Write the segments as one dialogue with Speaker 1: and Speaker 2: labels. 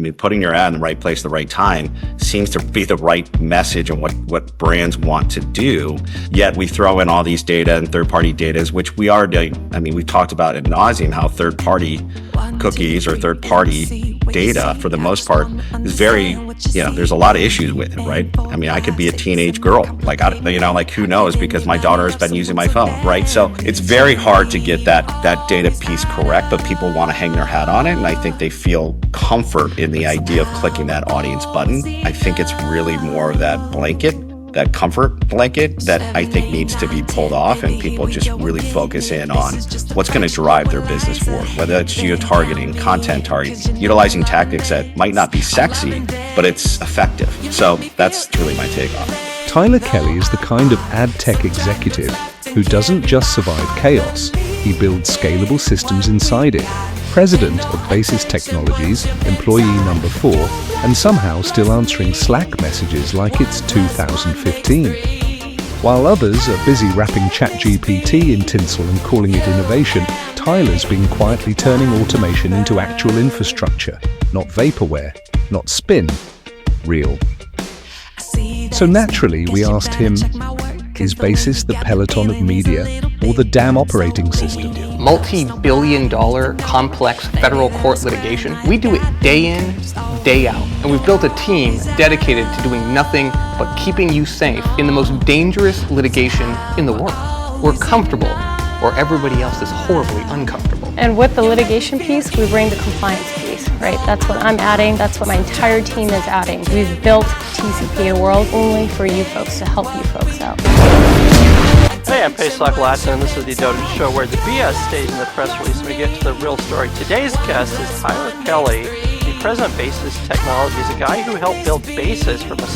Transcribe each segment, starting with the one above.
Speaker 1: mean, putting your ad in the right place at the right time seems to be the right message and what brands want to do. Yet we throw in all these data and third-party data, which we are doing. I mean, we've talked about ad nauseum how third-party cookies or third-party data, for the most part, is very, there's a lot of issues with it, right? I mean, I could be a teenage girl, like who knows, because my daughter has been using my phone, right? So it's very hard to get that data piece correct, but people want to hang their hat on it, and I think they feel comfort in the idea of clicking that audience button. I think it's really more of that blanket, that comfort blanket that I think needs to be pulled off, and people just really focus in on what's going to drive their business forward, whether it's geo-targeting, content targeting, utilizing tactics that might not be sexy, but it's effective. So that's really my take on it.
Speaker 2: Tyler Kelly is the kind of ad tech executive who doesn't just survive chaos, he builds scalable systems inside it. President of Basis Technologies, employee number 4, and somehow still answering Slack messages like it's 2015. While others are busy wrapping ChatGPT in tinsel and calling it innovation, Tyler's been quietly turning automation into actual infrastructure, not vaporware, not spin, real. So naturally we asked him, is Basis the Peloton of media or the damn operating system?
Speaker 3: Multi-billion-dollar complex federal court litigation. We do it day in, day out. And we've built a team dedicated to doing nothing but keeping you safe in the most dangerous litigation in the world. We're comfortable, or everybody else is horribly uncomfortable.
Speaker 4: And with the litigation piece, we bring the compliance piece, right? That's what I'm adding. That's what my entire team is adding. We've built TCPA World only for you folks to help you folks out.
Speaker 5: Hey, I'm Pesach Lattin, and this is the ADOTAT Show, where the BS stays in the press release and we get to the real story. Today's guest is Tyler Kelly, the president of Basis Technologies, a guy who helped build Basis from a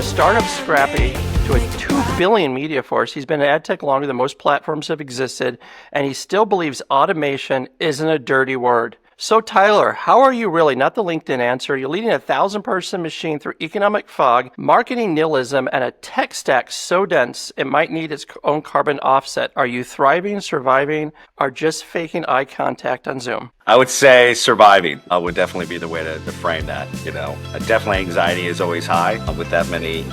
Speaker 5: startup scrappy to a $2 billion media force. He's been at AdTech longer than most platforms have existed, and he still believes automation isn't a dirty word. So Tyler, how are you really, not the LinkedIn answer, you're leading a 1,000-person machine through economic fog, marketing nihilism, and a tech stack so dense it might need its own carbon offset. Are you thriving, surviving, or just faking eye contact on Zoom?
Speaker 1: I would say surviving would definitely be the way to frame that. Definitely anxiety is always high with that many,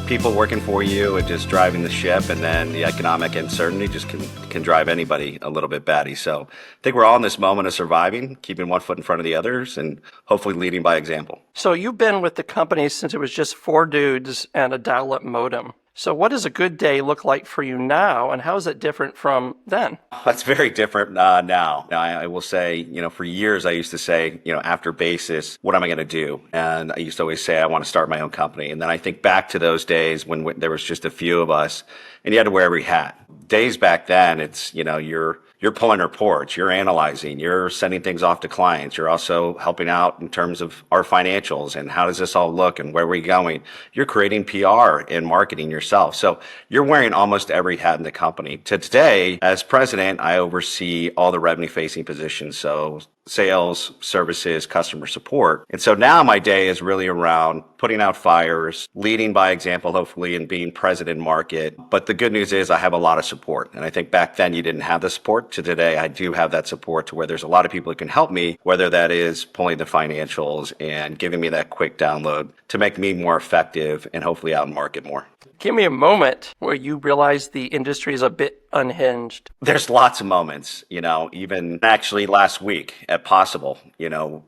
Speaker 1: people working for you and just driving the ship, and then the economic uncertainty just can drive anybody a little bit batty. So I think we're all in this moment of surviving, keeping one foot in front of the others, and hopefully leading by example. So
Speaker 5: you've been with the company since it was just 4 dudes and a dial-up modem. So what does a good day look like for you now, and how is it different from then?
Speaker 1: That's very different now. Now, I will say, for years I used to say, after Basis, what am I going to do? And I used to always say, I want to start my own company. And then I think back to those days when there was just a few of us, and you had to wear every hat. Days back then, it's, you're pulling reports, you're analyzing, you're sending things off to clients. You're also helping out in terms of our financials and how does this all look and where are we going. You're creating PR and marketing yourself. So you're wearing almost every hat in the company. Today, as president, I oversee all the revenue facing positions. So sales, services, customer support. And so now my day is really around putting out fires, leading by example, hopefully, and being present in market. But the good news is I have a lot of support. And I think back then you didn't have the support. To today, I do have that support to where there's a lot of people who can help me, whether that is pulling the financials and giving me that quick download to make me more effective and hopefully out in market more.
Speaker 5: Give me a moment where you realize the industry is a bit unhinged.
Speaker 1: There's lots of moments, even actually last week at Possible,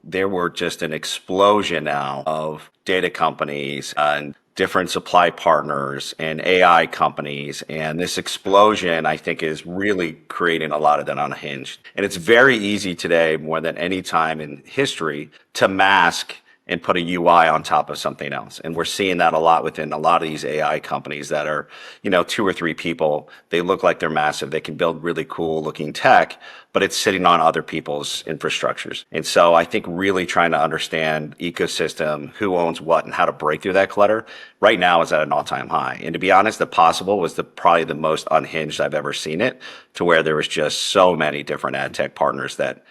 Speaker 1: there were just an explosion now of data companies and different supply partners and AI companies. And this explosion, I think, is really creating a lot of that unhinged. And it's very easy today, more than any time in history, to mask and put a UI on top of something else. And we're seeing that a lot within a lot of these AI companies that are, 2 or 3 people. They look like they're massive. They can build really cool looking tech, but it's sitting on other people's infrastructures. And so I think really trying to understand ecosystem, who owns what, and how to break through that clutter right now is at an all-time high. And to be honest, the Possible was probably the most unhinged I've ever seen it, to where there was just so many different ad tech partners that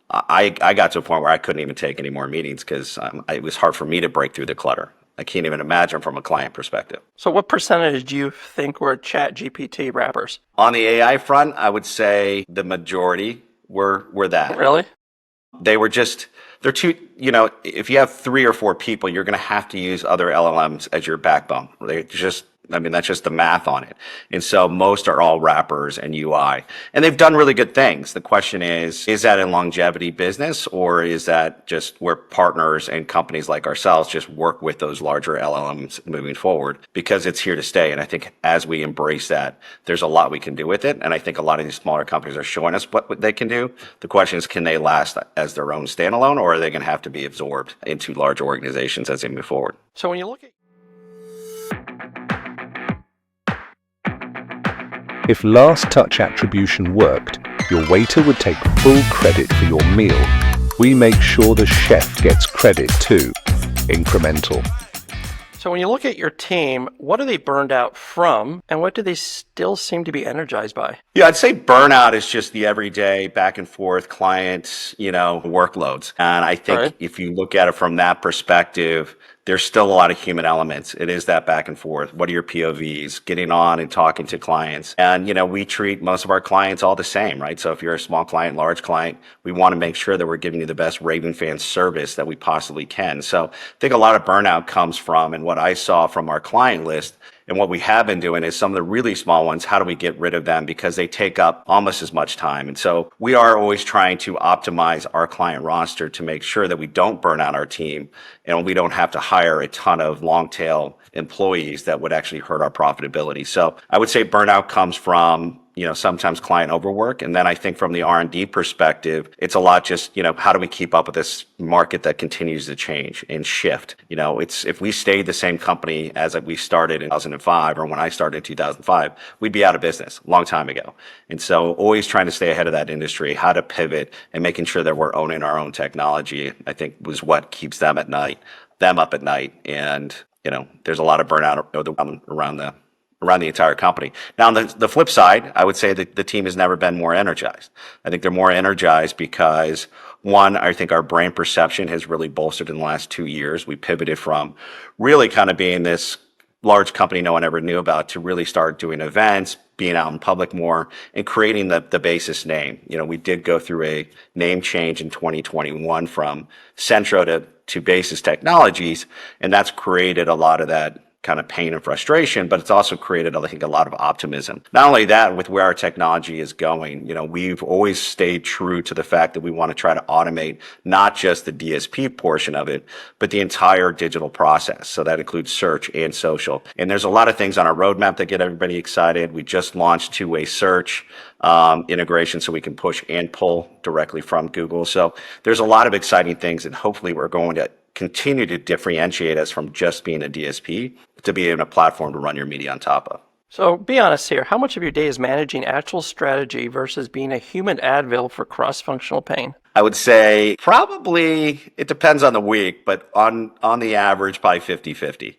Speaker 1: I got to a point where I couldn't even take any more meetings because it was hard for me to break through the clutter. I can't even imagine from a client perspective.
Speaker 5: So what percentage do you think were ChatGPT wrappers?
Speaker 1: On the AI front, I would say the majority were that.
Speaker 5: Really?
Speaker 1: They were just They're too, if you have 3 or 4 people, you're going to have to use other LLMs as your backbone. That's just the math on it. And so most are all wrappers and UI. And they've done really good things. The question is that a longevity business, or is that just where partners and companies like ourselves just work with those larger LLMs moving forward? Because it's here to stay. And I think as we embrace that, there's a lot we can do with it. And I think a lot of these smaller companies are showing us what they can do. The question is, can they last as their own standalone, or are they going to have to be absorbed into large organizations as they move forward?
Speaker 5: So when you look at
Speaker 2: If last touch attribution worked, your waiter would take full credit for your meal. We make sure the chef gets credit too. Incremental.
Speaker 5: So when you look at your team, what are they burned out from, and what do they still seem to be energized by?
Speaker 1: Yeah, I'd say burnout is just the everyday back and forth clients, workloads. And I think if you look at it from that perspective, there's still a lot of human elements. It is that back and forth. What are your POVs? Getting on and talking to clients. And, we treat most of our clients all the same, right? So if you're a small client, large client, we want to make sure that we're giving you the best raving fan service that we possibly can. So I think a lot of burnout comes from, and what I saw from our client list, and what we have been doing is some of the really small ones, how do we get rid of them? Because they take up almost as much time. And so we are always trying to optimize our client roster to make sure that we don't burn out our team and we don't have to hire a ton of long tail employees that would actually hurt our profitability. So I would say burnout comes from sometimes client overwork. And then I think from the R&D perspective, it's a lot just, how do we keep up with this market that continues to change and shift? If we stayed the same company as we started in 2005 or when I started in 2005, we'd be out of business a long time ago. And so always trying to stay ahead of that industry, how to pivot and making sure that we're owning our own technology, I think was what keeps them up at night. And, there's a lot of burnout around the entire company. Now, on the flip side, I would say that the team has never been more energized. I think they're more energized because, one, I think our brand perception has really bolstered in the last 2 years. We pivoted from really kind of being this large company no one ever knew about to really start doing events, being out in public more, and creating the Basis name. We did go through a name change in 2021 from Centro to Basis Technologies, and that's created a lot of that kind of pain and frustration, but it's also created, I think, a lot of optimism. Not only that, with where our technology is going, we've always stayed true to the fact that we want to try to automate not just the DSP portion of it, but the entire digital process. So that includes search and social. And there's a lot of things on our roadmap that get everybody excited. We just launched two-way search integration so we can push and pull directly from Google. So there's a lot of exciting things, and hopefully we're going to continue to differentiate us from just being a DSP to being a platform to run your media on top of.
Speaker 5: So be honest here, how much of your day is managing actual strategy versus being a human Advil for cross-functional pain?
Speaker 1: I would say probably, it depends on the week, but on the average, probably 50-50.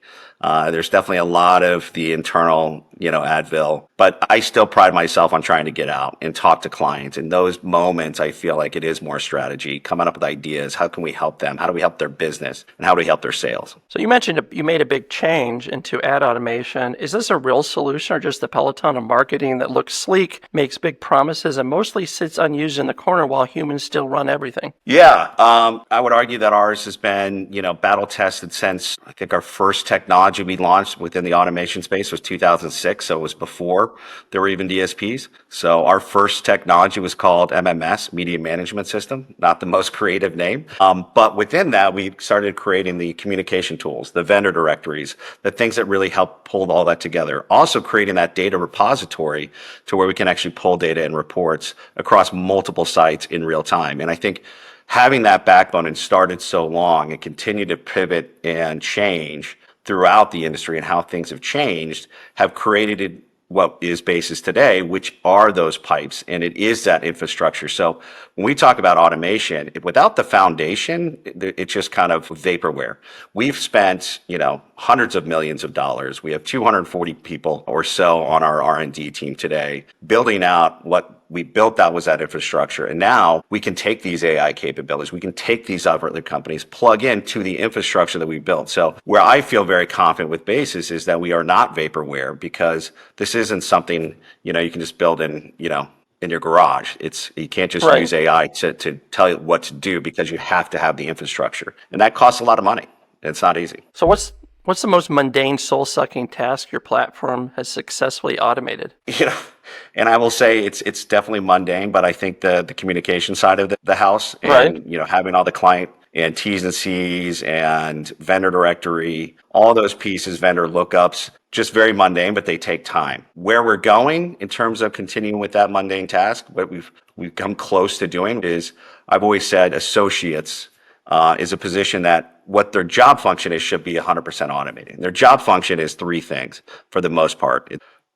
Speaker 1: There's definitely a lot of the internal, Advil, but I still pride myself on trying to get out and talk to clients. In those moments, I feel like it is more strategy, coming up with ideas. How can we help them? How do we help their business? And how do we help their sales?
Speaker 5: So you mentioned you made a big change into ad automation. Is this a real solution or just the Peloton of marketing that looks sleek, makes big promises, and mostly sits unused in the corner while humans still run everything?
Speaker 1: Yeah, I would argue that ours has been, battle tested since I think our first technology we launched within the automation space was 2006. So it was before there were even DSPs. So our first technology was called MMS, Media Management System, not the most creative name. But within that, we started creating the communication tools, the vendor directories, the things that really help pull all that together. Also creating that data repository to where we can actually pull data and reports across multiple sites in real time. And I think having that backbone and started so long and continue to pivot and change throughout the industry and how things have changed have created what is Basis today, which are those pipes, and it is that infrastructure. So when we talk about automation, without the foundation, it's just kind of vaporware. We've spent, hundreds of millions of dollars. We have 240 people or so on our R&D team today, building out what we built. That was that infrastructure. And now we can take these AI capabilities, we can take these other companies, plug into the infrastructure that we built. So where I feel very confident with Basis is that we are not vaporware, because this isn't something, you can just build in, in your garage. You can't just
Speaker 5: Right.
Speaker 1: use AI to tell you what to do because you have to have the infrastructure. And that costs a lot of money. It's not easy.
Speaker 5: So what's the most mundane, soul-sucking task your platform has successfully automated?
Speaker 1: You know, and I will say it's definitely mundane, but I think the communication side of the house and,
Speaker 5: Right.
Speaker 1: having all the client and T's and C's and vendor directory, all those pieces, vendor lookups, just very mundane, but they take time. Where we're going in terms of continuing with that mundane task, what we've come close to doing is, I've always said associates is a position that what their job function is should be 100% automated. Their job function is three things for the most part.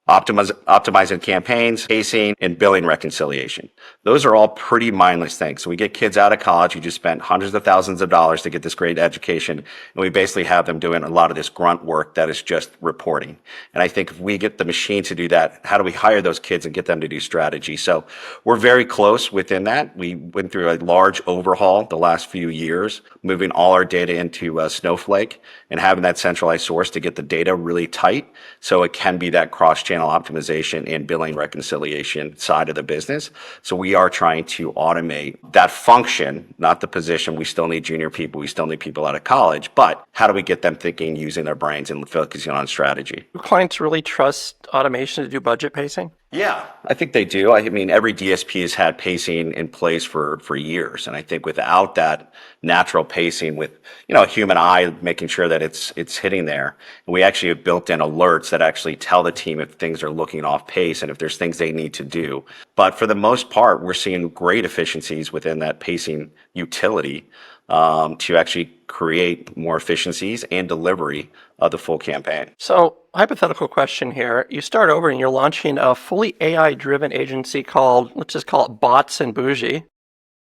Speaker 1: Optimizing campaigns, pacing, and billing reconciliation. Those are all pretty mindless things. So we get kids out of college who just spent hundreds of thousands of dollars to get this great education, and we basically have them doing a lot of this grunt work that is just reporting. And I think if we get the machine to do that, how do we hire those kids and get them to do strategy? So we're very close within that. We went through a large overhaul the last few years, moving all our data into Snowflake and having that centralized source to get the data really tight so it can be that cross-channel optimization and billing reconciliation side of the business. So we are trying to automate that function, not the position. We still need junior people. We still need people out of college, but how do we get them thinking, using their brains and focusing on strategy?
Speaker 5: Do clients really trust automation to do budget pacing?
Speaker 1: Yeah, I think they do. I mean, every DSP has had pacing in place for years. And I think without that natural pacing with, a human eye making sure that it's hitting there, and we actually have built in alerts that actually tell the team if things are looking off pace and if there's things they need to do. But for the most part, we're seeing great efficiencies within that pacing utility to actually create more efficiencies and delivery of the full campaign.
Speaker 5: So, hypothetical question here. You start over and you're launching a fully AI-driven agency called, let's just call it Bots and Bougie.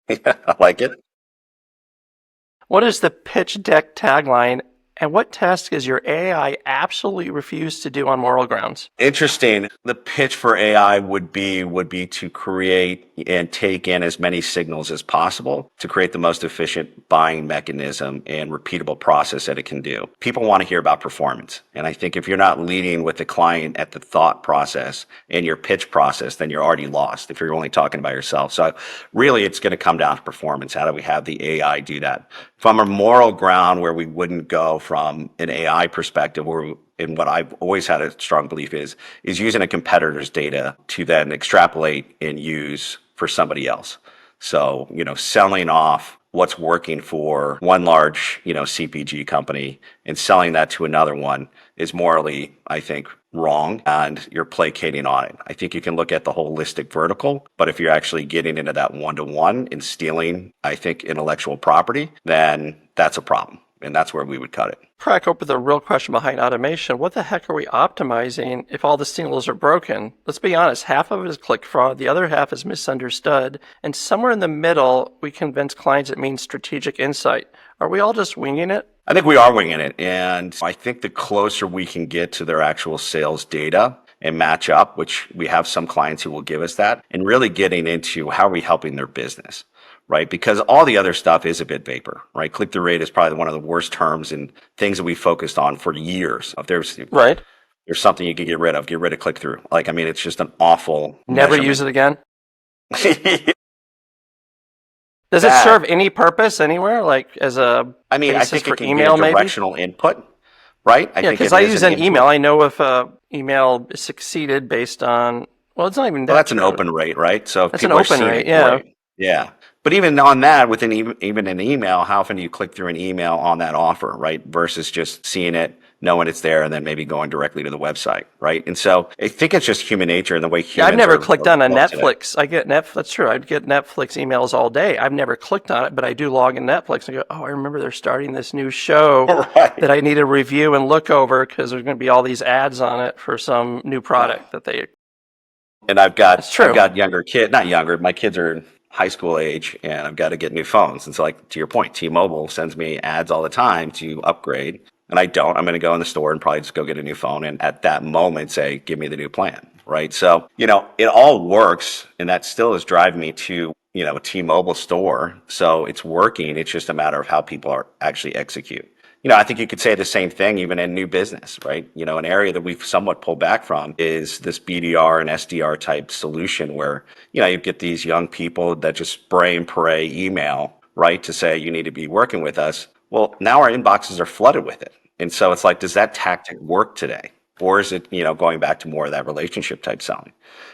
Speaker 1: I like it.
Speaker 5: What is the pitch deck tagline, and what task is your AI absolutely refused to do on moral grounds?
Speaker 1: Interesting. The pitch for AI would be to create and take in as many signals as possible to create the most efficient buying mechanism and repeatable process that it can do. People want to hear about performance. And I think if you're not leading with the client at the thought process and your pitch process, then you're already lost if you're only talking about yourself. So really, it's going to come down to performance. How do we have the AI do that? From a moral ground where we wouldn't go from an AI perspective, and what I've always had a strong belief is using a competitor's data to then extrapolate and use for somebody else. So, selling off what's working for one large, CPG company and selling that to another one is morally, I think, wrong, and you're placating on it. I think you can look at the holistic vertical, but if you're actually getting into that one-to-one and stealing, I think, intellectual property, then that's a problem. And that's where we would cut it.
Speaker 5: Crack open the real question behind automation. What the heck are we optimizing if all the signals are broken? Let's be honest, half of it is click fraud, the other half is misunderstood, and somewhere in the middle, we convince clients it means strategic insight. Are we all just winging it?
Speaker 1: I think we are winging it. And I think the closer we can get to their actual sales data and match up, which we have some clients who will give us that, and really getting into how are we helping their business. Right? Because all the other stuff is a bit vapor, right? Click-through rate is probably one of the worst terms and things that we focused on for years. If there's something you can get rid of click-through. It's just an awful
Speaker 5: Never use it again? Does it serve any purpose anywhere? As a
Speaker 1: I think it can be a directional input, right?
Speaker 5: Yeah, because I use an email. I know if email is succeeded based on, it's not even that.
Speaker 1: Well, that's an open rate, right? So if
Speaker 5: that's an open rate, yeah.
Speaker 1: Right. Yeah. But even on that, within even an email, how often do you click through an email on that offer, right? Versus just seeing it, knowing it's there, and then maybe going directly to the website, right? And so I think it's just human nature and the way humans
Speaker 5: I've never clicked on a Netflix.
Speaker 1: Today.
Speaker 5: I get Netflix. That's true. I'd get Netflix emails all day. I've never clicked on it, but I do log in Netflix and go, I remember they're starting this new show that I need to review and look over because there's going to be all these ads on it for some new product that they.
Speaker 1: And I've got younger kids, not younger. My kids are high school age, and I've got to get new phones. And so, to your point, T-Mobile sends me ads all the time to upgrade, and I don't. I'm going to go in the store and probably just go get a new phone, and at that moment say, give me the new plan, right? So, it all works, and that still is driving me to a T-Mobile store. So it's working. It's just a matter of how people are actually execute. I think you could say the same thing even in new business, right? An area that we've somewhat pulled back from is this BDR and SDR type solution where, you get these young people that just spray and pray email, right, to say you need to be working with us. Well, now our inboxes are flooded with it. And so it's like, does that tactic work today? Or is it, going back to more of that relationship type selling?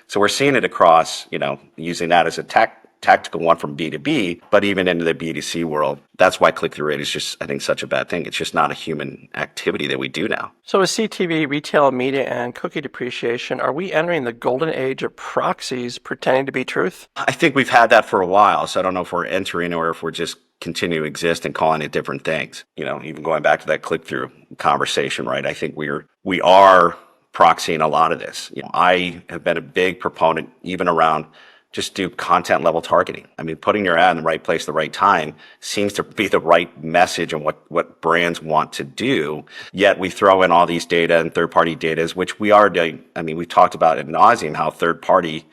Speaker 1: So we're seeing it across, using that as a tactical one from B2B, but even into the B2C world. That's why click-through rate is just, I think, such a bad thing. It's just not a human activity that we do now.
Speaker 5: So with CTV, retail media, and cookie depreciation, are we entering the golden age of proxies pretending to be truth?
Speaker 1: I think we've had that for a while, so I don't know if we're entering or if we're just continue to exist and calling it different things. Even going back to that click-through conversation, right? I think we are proxying a lot of this. I have been a big proponent even around just do content level targeting. I mean, putting your ad in the right place at the right time seems to be the right message and what brands want to do. Yet we throw in all these data and third-party data, which we are doing. I mean, we talked about ad nauseum how third-party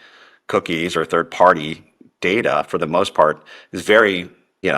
Speaker 1: cookies or third-party data, for the most part, is very,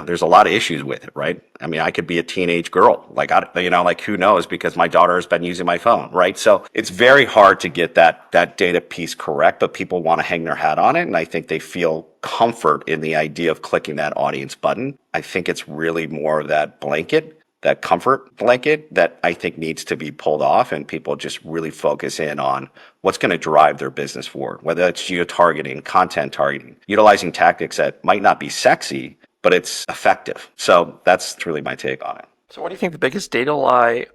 Speaker 1: there's a lot of issues with it, right? I mean, I could be a teenage girl, like who knows, because my daughter has been using my phone, right? So it's very hard to get that data piece correct, but people want to hang their hat on it. And I think they feel comfort in the idea of clicking that audience button. I think it's really more of that blanket, that comfort blanket that I think needs to be pulled off, and people just really focus in on what's going to drive their business forward, whether it's geo-targeting, content targeting, utilizing tactics that might not be sexy, but it's effective. So that's really my take on it.
Speaker 5: So what do you think the biggest data lie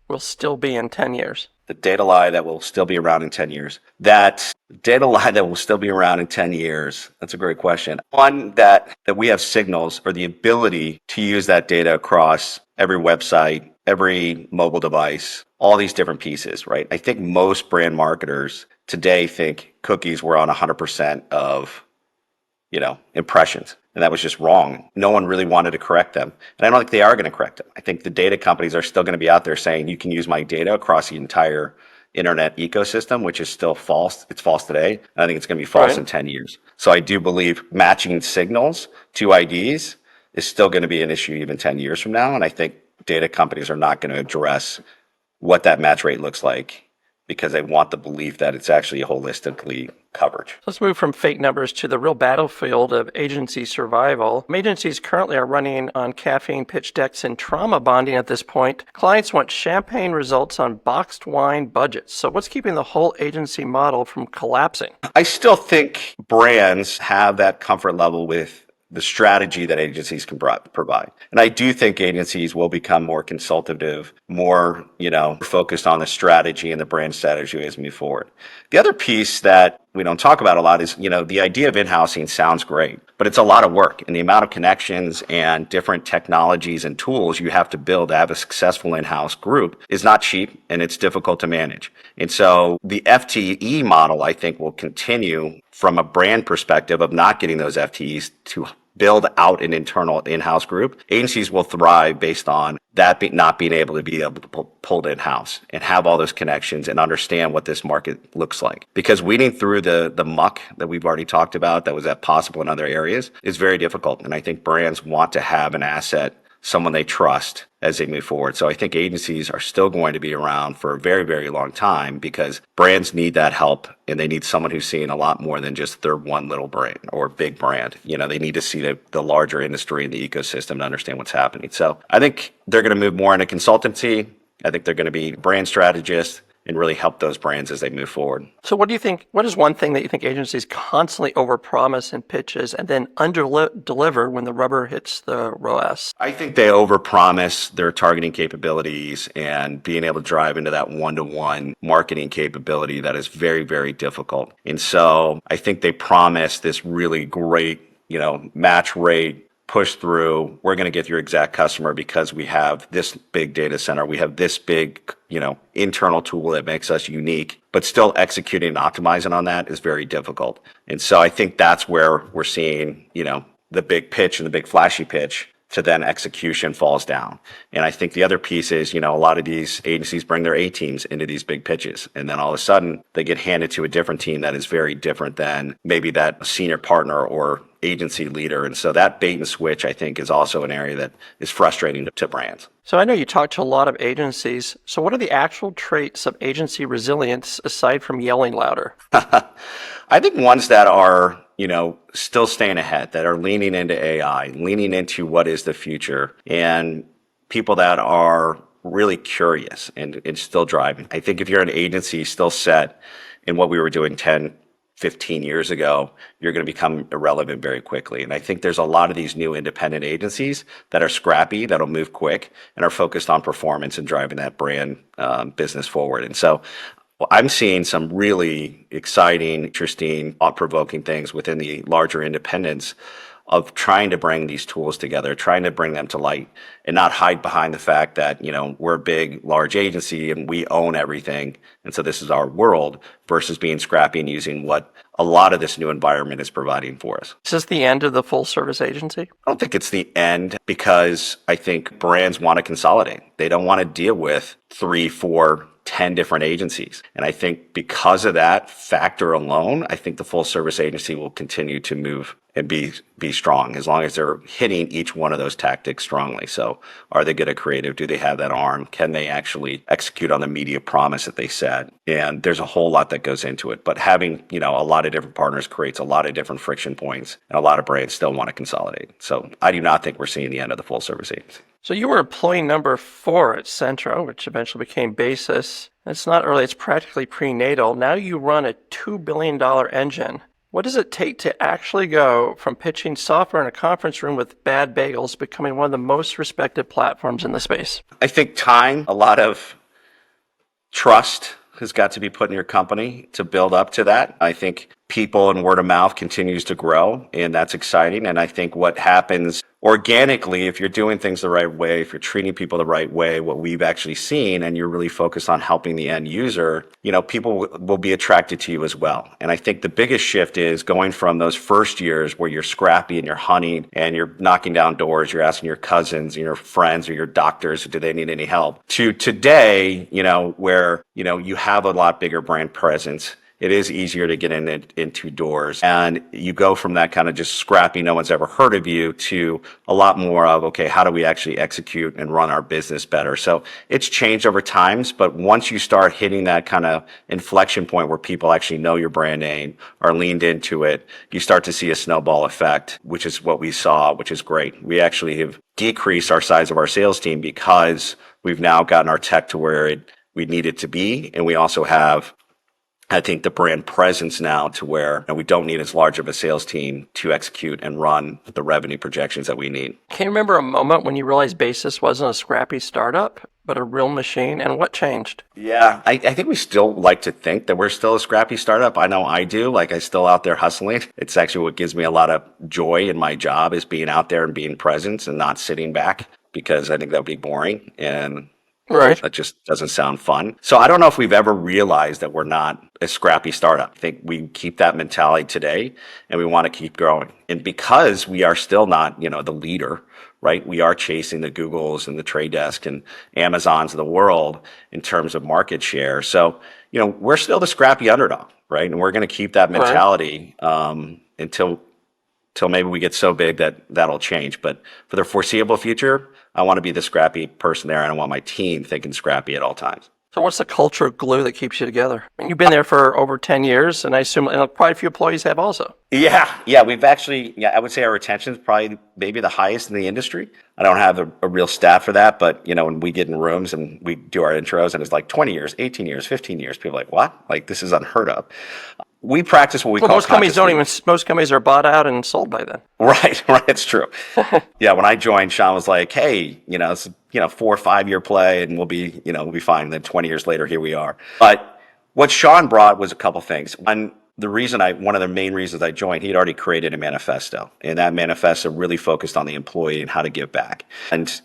Speaker 5: will still be in 10 years?
Speaker 1: The data lie that will still be around in 10 years. That data lie that will still be around in 10 years, that's a great question. One, that we have signals or the ability to use that data across every website, every mobile device, all these different pieces, right? I think most brand marketers today think cookies were on 100% of, impressions. And that was just wrong. No one really wanted to correct them. And I don't think they are going to correct them. I think the data companies are still going to be out there saying you can use my data across the entire internet ecosystem, which is still false. It's false today. And I think it's going to be false in 10 years. So I do believe matching signals to IDs is still going to be an issue even 10 years from now. And I think data companies are not going to address what that match rate looks like because they want the belief that it's actually holistically coverage.
Speaker 5: Let's move from fake numbers to the real battlefield of agency survival. Agencies currently are running on caffeine pitch decks and trauma bonding at this point. Clients want champagne results on boxed wine budgets. So what's keeping the whole agency model from collapsing?
Speaker 1: I still think brands have that comfort level with the strategy that agencies can provide. And I do think agencies will become more consultative, more, focused on the strategy and the brand strategy as we move forward. The other piece that we don't talk about a lot is, the idea of in-housing sounds great, but it's a lot of work, and the amount of connections and different technologies and tools you have to build to have a successful in-house group is not cheap, and it's difficult to manage. And so the FTE model, I think, will continue from a brand perspective of not getting those FTEs to build out an internal in-house group. Agencies will thrive based on that not being able to pull it in-house and have all those connections and understand what this market looks like. Because weeding through the muck that we've already talked about that was possible in other areas is very difficult. And I think brands want to have an asset, someone they trust as they move forward. So I think agencies are still going to be around for a very, very long time because brands need that help, and they need someone who's seeing a lot more than just their one little brand or big brand. They need to see the larger industry and the ecosystem to understand what's happening. So I think they're going to move more into consultancy. I think they're going to be brand strategists and really help those brands as they move forward.
Speaker 5: So what is one thing that you think agencies constantly overpromise in pitches and then under-deliver when the rubber hits the ROAS?
Speaker 1: I think they overpromise their targeting capabilities and being able to drive into that one-to-one marketing capability that is very, very difficult. And so I think they promise this really great, match rate, push through, we're going to get your exact customer because we have this big data center. We have this big, internal tool that makes us unique, but still executing and optimizing on that is very difficult. And so I think that's where we're seeing, the big pitch and the big flashy pitch to then execution falls down. And I think the other piece is, a lot of these agencies bring their A teams into these big pitches. And then all of a sudden they get handed to a different team that is very different than maybe that senior partner or agency leader. And so that bait and switch, I think, is also an area that is frustrating to brands.
Speaker 5: So I know you talk to a lot of agencies. So what are the actual traits of agency resilience aside from yelling louder?
Speaker 1: I think ones that are, still staying ahead, that are leaning into AI, leaning into what is the future, and people that are really curious and still driving. I think if you're an agency still set in what we were doing 10, 15 years ago, you're going to become irrelevant very quickly. And I think there's a lot of these new independent agencies that are scrappy, that'll move quick, and are focused on performance and driving that brand business forward. And so I'm seeing some really exciting, interesting, thought-provoking things within the larger independents of trying to bring these tools together, trying to bring them to light, and not hide behind the fact that, we're a big, large agency and we own everything. And so this is our world, versus being scrappy and using what a lot of this new environment is providing for us.
Speaker 5: Is this the end of the full service agency?
Speaker 1: I don't think it's the end, because I think brands want to consolidate. They don't want to deal with 3, 4, 10 different agencies. And I think because of that factor alone, I think the full service agency will continue to move and be strong, as long as they're hitting each one of those tactics strongly. So are they good at creative? Do they have that arm? Can they actually execute on the media promise that they said? And there's a whole lot that goes into it. But having, a lot of different partners creates a lot of different friction points, and a lot of brands still want to consolidate. So I do not think we're seeing the end of the full service agency.
Speaker 5: So you were employee number 4 at Centro, which eventually became Basis. It's not early, it's practically prenatal. Now you run a $2 billion engine. What does it take to actually go from pitching software in a conference room with bad bagels, becoming one of the most respected platforms in the space?
Speaker 1: I think time, a lot of trust has got to be put in your company to build up to that. I think people and word of mouth continues to grow, and that's exciting. And I think what happens organically, if you're doing things the right way, if you're treating people the right way, what we've actually seen, and you're really focused on helping the end user, people will be attracted to you as well. And I think the biggest shift is going from those first years where you're scrappy and you're hunting and you're knocking down doors, you're asking your cousins and your friends or your doctors, do they need any help, to today, where, you have a lot bigger brand presence. It is easier to get into doors. And you go from that kind of just scrappy, no one's ever heard of you, to a lot more of, okay, how do we actually execute and run our business better? So it's changed over times, but once you start hitting that kind of inflection point where people actually know your brand name, are leaned into it, you start to see a snowball effect, which is what we saw, which is great. We actually have decreased our size of our sales team because we've now gotten our tech to where we need it to be. And we also have, I think, the brand presence now to where we don't need as large of a sales team to execute and run the revenue projections that we need.
Speaker 5: Can you remember a moment when you realized Basis wasn't a scrappy startup, but a real machine? And what changed?
Speaker 1: Yeah, I think we still like to think that we're still a scrappy startup. I know I do. I'm still out there hustling. It's actually what gives me a lot of joy in my job, is being out there and being present and not sitting back, because I think that would be boring. And
Speaker 5: right.
Speaker 1: That just doesn't sound fun. So I don't know if we've ever realized that we're not a scrappy startup. I think we keep that mentality today, and we want to keep growing. And because we are still not, the leader, right? We are chasing the Googles and the Trade Desk and Amazons of the world in terms of market share. So, we're still the scrappy underdog, right? And we're going to keep that mentality until maybe we get so big that that'll change. But for the foreseeable future, I want to be the scrappy person there, and I want my team thinking scrappy at all times.
Speaker 5: So what's the cultural glue that keeps you together? I mean, you've been there for over 10 years, and I assume quite a few employees have also.
Speaker 1: Yeah. We've actually, I would say our retention is probably maybe the highest in the industry. I don't have a real stat for that, but, when we get in rooms and we do our intros and it's 20 years, 18 years, 15 years, people are like, what? This is unheard of. We practice what we call
Speaker 5: most companies are bought out and sold by then.
Speaker 1: Right, it's true. Yeah, when I joined, Sean was like, hey, it's 4 or 5 year play and we'll be fine. Then 20 years later, here we are. But what Sean brought was a couple things. One of the main reasons I joined, he'd already created a manifesto, and that manifesto really focused on the employee and how to give back. And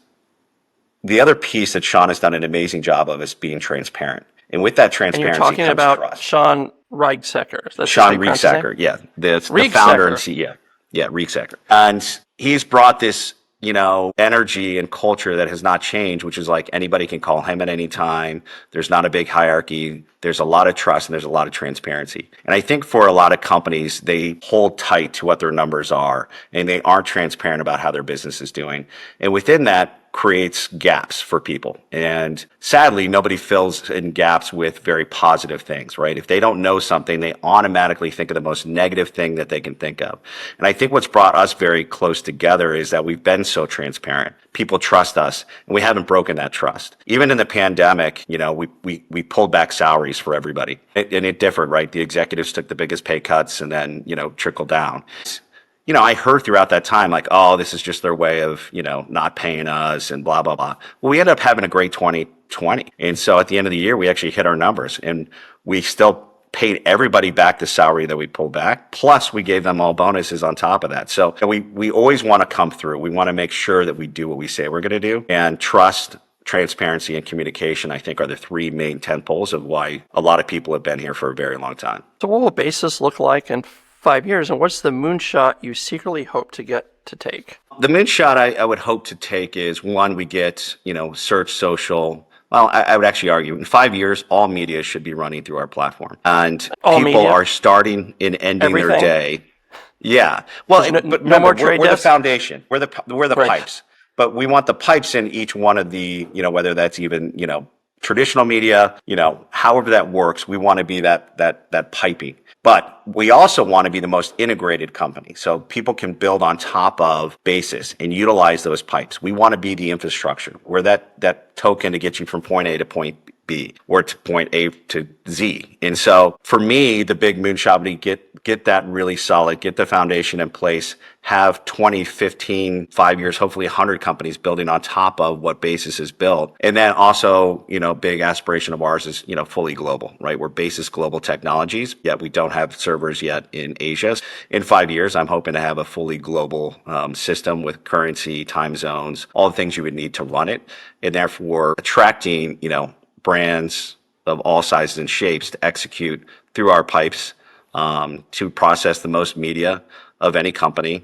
Speaker 1: the other piece that Sean has done an amazing job of is being transparent. And with that transparency,
Speaker 5: and you're talking about
Speaker 1: trust.
Speaker 5: Sean Riegsecker.
Speaker 1: Sean Riegsecker, yeah. The founder and CEO. Yeah, Riegsecker. And he's brought this energy and culture that has not changed, which is like anybody can call him at any time. There's not a big hierarchy. There's a lot of trust and there's a lot of transparency. And I think for a lot of companies, they hold tight to what their numbers are and they aren't transparent about how their business is doing. And within that creates gaps for people. And sadly, nobody fills in gaps with very positive things, right? If they don't know something, they automatically think of the most negative thing that they can think of. And I think what's brought us very close together is that we've been so transparent. People trust us and we haven't broken that trust. Even in the pandemic, we pulled back salaries for everybody. And it differed, right? The executives took the biggest pay cuts and then, trickled down. I heard throughout that time, like, oh, this is just their way of, not paying us and blah, blah, blah. Well, we ended up having a great 2020. And so at the end of the year, we actually hit our numbers and we still paid everybody back the salary that we pulled back. Plus we gave them all bonuses on top of that. So we always want to come through. We want to make sure that we do what we say we're going to do, and trust, transparency, and communication, I think, are the three main tentpoles of why a lot of people have been here for a very long time.
Speaker 5: So what will Basis look like in 5 years, and what's the moonshot you secretly hope to get to take?
Speaker 1: The moonshot I would hope to take is, one, we get, search, social. Well, I would actually argue in 5 years, all media should be running through our platform. And all people media are starting and ending Everything. Their day. Yeah. Well, but no more trade we're the foundation. We're the right. Pipes. But we want the pipes in each one of the, whether that's even, traditional media, however that works, we want to be that piping. But we also want to be the most integrated company. So people can build on top of Basis and utilize those pipes. We want to be the infrastructure. We're that token to get you from point A to point B or to point A to Z. And so for me, the big moonshot would be get that really solid, get the foundation in place, have 20, 15, 5 years, hopefully 100 companies building on top of what Basis has built. And then also, big aspiration of ours is, fully global, right? We're Basis Global Technologies, yet we don't have servers yet in Asia. In 5 years, I'm hoping to have a fully global system with currency, time zones, all the things you would need to run it. And therefore attracting, brands of all sizes and shapes to execute through our pipes to process the most media of any company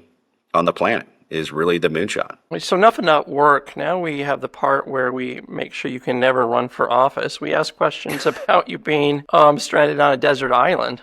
Speaker 1: on the planet is really the moonshot.
Speaker 5: So enough about work. Now we have the part where we make sure you can never run for office. We ask questions about you being stranded on a desert island.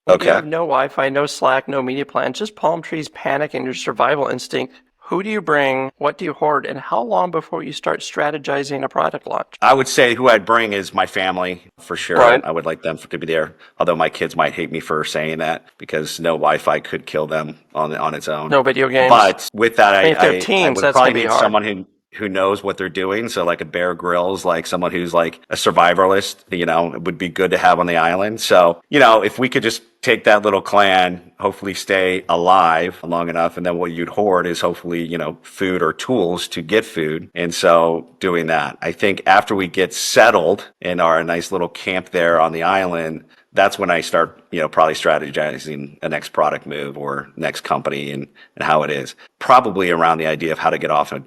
Speaker 1: Okay.
Speaker 5: You have no Wi-Fi, no Slack, no media plan, just palm trees, panic, and your survival instinct. Who do you bring? What do you hoard? And how long before you start strategizing a product launch?
Speaker 1: I would say who I'd bring is my family, for sure.
Speaker 5: Right.
Speaker 1: I would like them to be there. Although my kids might hate me for saying that because no Wi-Fi could kill them on its own.
Speaker 5: No video games.
Speaker 1: But with that, I
Speaker 5: teams,
Speaker 1: would probably need someone who knows what they're doing. So like a Bear Grylls, like someone who's like a survivalist, it would be good to have on the island. So, if we could just take that little clan, hopefully stay alive long enough. And then what you'd hoard is hopefully, food or tools to get food. And so doing that, I think after we get settled in our nice little camp there on the island, that's when I start, probably strategizing a next product move or next company and how it is. Probably around the idea of how to get off a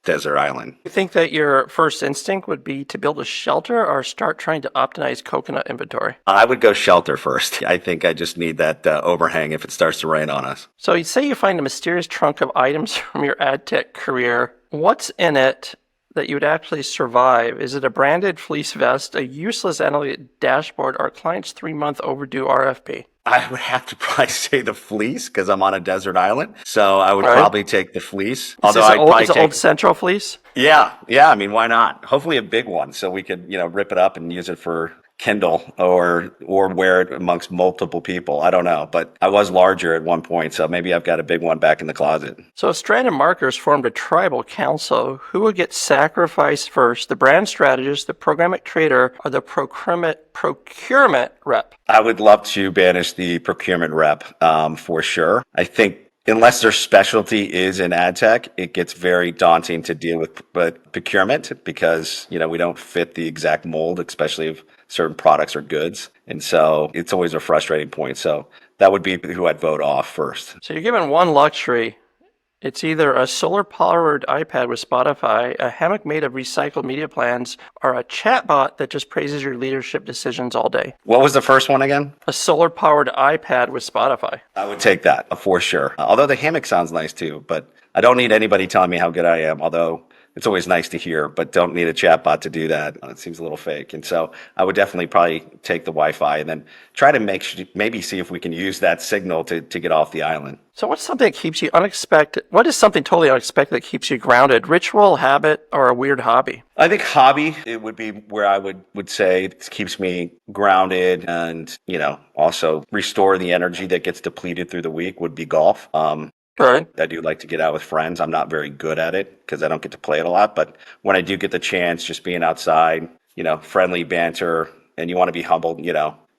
Speaker 1: desert island.
Speaker 5: You think that your first instinct would be to build a shelter or start trying to optimize coconut inventory?
Speaker 1: I would go shelter first. I think I just need that overhang if it starts to rain on us.
Speaker 5: So you say you find a mysterious trunk of items from your AdTech career. What's in it that you would actually survive? Is it a branded fleece vest, a useless analytic dashboard, or a client's 3-month overdue RFP?
Speaker 1: I would have to probably say the fleece because I'm on a desert island. So I would probably take the fleece.
Speaker 5: Although I'd probably take old Central fleece.
Speaker 1: Yeah. I mean, why not? Hopefully a big one so we could, rip it up and use it for Kindle or wear it amongst multiple people. I don't know, but I was larger at one point, so maybe I've got a big one back in the closet.
Speaker 5: So if Stranded Marketers formed a tribal council, who would get sacrificed first? The brand strategist, the programmatic trader, or the procurement rep?
Speaker 1: I would love to banish the procurement rep for sure. I think unless their specialty is in ad tech, it gets very daunting to deal with procurement because, we don't fit the exact mold, especially if certain products or goods. And so it's always a frustrating point. So that would be who I'd vote off first.
Speaker 5: So you're given one luxury It's either a solar-powered iPad with Spotify, a hammock made of recycled media plans, or a chatbot that just praises your leadership decisions all day.
Speaker 1: What was the first one again?
Speaker 5: A solar-powered iPad with Spotify.
Speaker 1: I would take that for sure. Although the hammock sounds nice too, but I don't need anybody telling me how good I am, although it's always nice to hear, but don't need a chatbot to do that. It seems a little fake. And so I would definitely probably take the Wi-Fi and then try to maybe see if we can use that signal to get off the island.
Speaker 5: So what's something that keeps you unexpected? What is something totally unexpected that keeps you grounded? Ritual, habit, or a weird hobby?
Speaker 1: I think hobby, it would be where I would say it keeps me grounded and, also restore the energy that gets depleted through the week would be golf.
Speaker 5: Right.
Speaker 1: I do like to get out with friends. I'm not very good at it because I don't get to play it a lot. But when I do get the chance, just being outside, friendly banter, and you want to be humbled,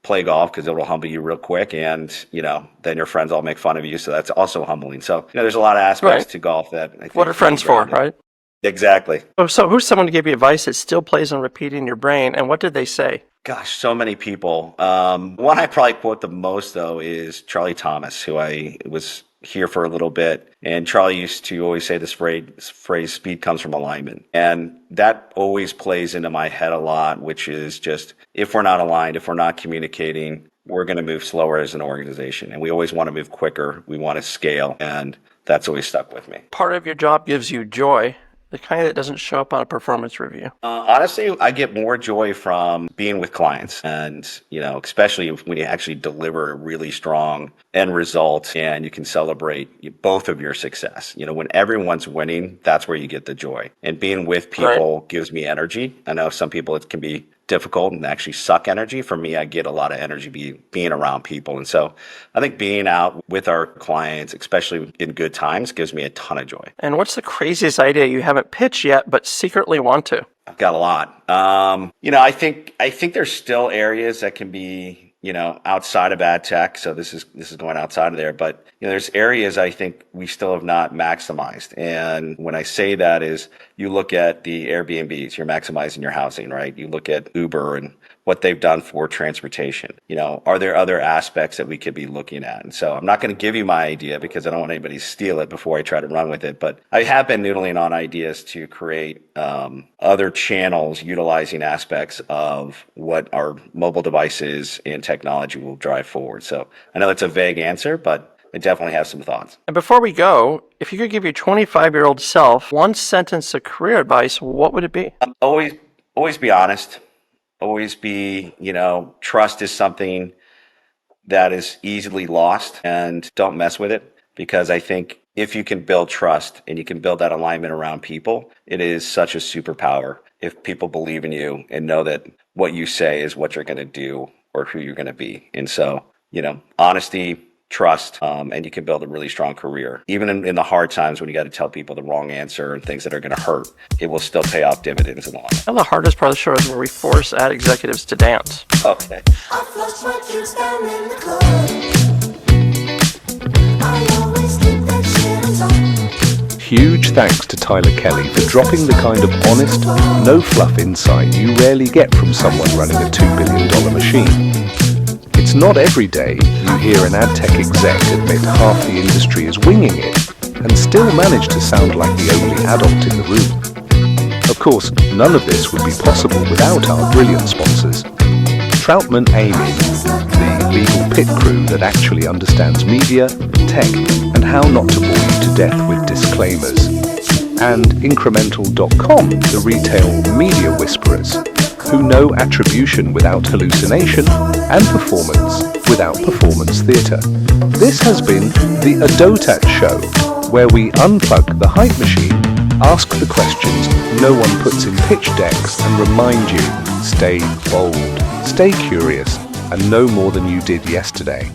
Speaker 1: play golf because it'll humble you real quick. And, then your friends all make fun of you. So that's also humbling. So, there's a lot of aspects to golf that I think.
Speaker 5: What are friends for, right?
Speaker 1: Exactly.
Speaker 5: So who's someone to give you advice that still plays on repeat in your brain? And what did they say?
Speaker 1: Gosh, so many people. One I probably quote the most, though, is Charlie Thomas, who I was here for a little bit. And Charlie used to always say this phrase, speed comes from alignment. And that always plays into my head a lot, which is just, if we're not aligned, if we're not communicating, we're going to move slower as an organization. And we always want to move quicker. We want to scale. And that's always stuck with me.
Speaker 5: Part of your job gives you joy. The kind that doesn't show up on a performance review.
Speaker 1: Honestly, I get more joy from being with clients and, especially when you actually deliver a really strong end result and you can celebrate both of your success. When everyone's winning, that's where you get the joy. And being with people gives me energy. I know some people it can be difficult and actually suck energy. For me, I get a lot of energy being around people. And so I think being out with our clients, especially in good times, gives me a ton of joy.
Speaker 5: And what's the craziest idea you haven't pitched yet, but secretly want to?
Speaker 1: I've got a lot. I think there's still areas that can be, outside of AdTech. So this is going outside of there, but there's areas I think we still have not maximized. And when I say that is you look at the Airbnbs, you're maximizing your housing, right? You look at Uber and what they've done for transportation. Are there other aspects that we could be looking at? And so I'm not going to give you my idea because I don't want anybody to steal it before I try to run with it. But I have been noodling on ideas to create other channels utilizing aspects of what our mobile devices and technology will drive forward. So I know that's a vague answer, but I definitely have some thoughts.
Speaker 5: And before we go, if you could give your 25-year-old self one sentence of career advice, what would it be?
Speaker 1: Always be honest. Always be, trust is something that is easily lost, and don't mess with it, because I think if you can build trust and you can build that alignment around people, it is such a superpower. If people believe in you and know that what you say is what you're going to do or who you're going to be. And so, honesty, trust, and you can build a really strong career. Even in the hard times when you got to tell people the wrong answer and things that are going to hurt, it will still pay off dividends in the long run.
Speaker 5: And the hardest part of the show is where we force ad executives to dance.
Speaker 1: Okay.
Speaker 2: Huge thanks to Tyler Kelly for dropping the kind of honest, no fluff insight you rarely get from someone running a $2 billion machine. It's not every day you hear an AdTech exec admit half the industry is winging it and still manage to sound like the only adult in the room. Of course, none of this would be possible without our brilliant sponsors. Troutman Amey, the legal pit crew that actually understands media, tech, and how not to bore you to death with disclaimers. And Incremental.com, the retail media whisperers, who know attribution without hallucination and performance without performance theatre. This has been the ADOTAT Show, where we unplug the hype machine, ask the questions no one puts in pitch decks, and remind you, stay bold, stay curious, and know more than you did yesterday.